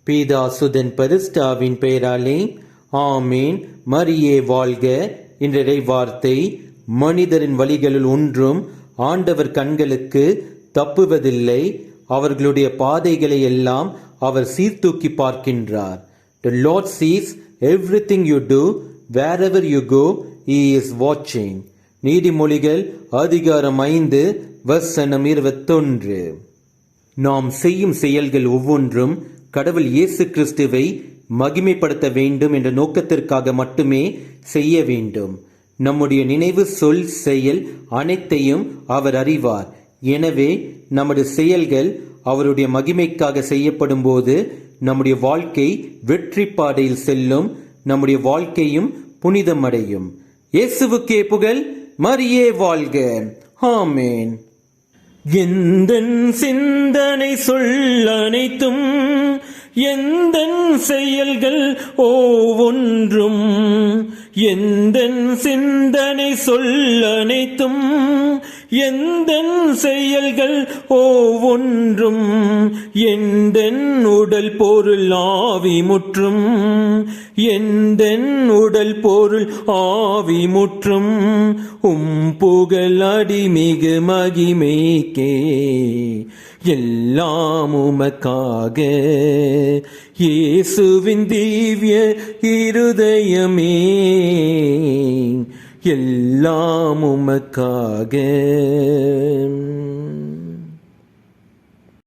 பீதா சுதன் பரிஸ்டாவின் பெயராலே ஆமீன். மரியே வாழ்க. இன்றைய வார்த்தை, மனிதரின் வழிகளுள் ஒன்றும் ஆண்டவர் கண்களுக்கு தப்புவதில்லை, அவர்களுடைய பாதைகளை எல்லாம் அவர் சீர்தூக்கி பார்க்கின்றார். The Lord sees everything you do, wherever you go, He is watching. நீதிமொழிகள் அதிகாரம் 5 வசனம் 21. நாம் செய்யும் செயல்கள் ஒவ்வொன்றும் கடவுள் இயேசு கிறிஸ்துவை மகிமைப்படுத்த வேண்டும் என்ற நோக்கத்திற்காக மட்டுமே செய்ய வேண்டும். நம்முடைய நினைவு, சொல், செயல் அனைத்தையும் அவர் அறிவார். எனவே நமது செயல்கள் அவருடைய மகிமைக்காக செய்யப்படும் போது நம்முடைய வாழ்க்கை வெற்றி பாதையில் செல்லும், நம்முடைய வாழ்க்கையும் புனிதமடையும். இயேசுவுக்கே புகழ். மரியே வாழ்க. ஆமென். எந்தன் சிந்தனை சொல் அனைத்தும், எந்தன் செயல்கள் ஒவ்வொன்றும், எந்தன் சிந்தனை சொல் அனைத்தும், எந்தன் செயல்கள் ஒவ்வொன்றும், எந்தன் உடல் பொருள் ஆவி முற்றும், எந்தன் உடல் பொருள் ஆவி முற்றும், புகழ் அடிமிகு மகிமைக்கே எல்லாம் உமக்காக. இயேசுவின் திவ்ய இருதயமே எல்லாம் உமக்காக.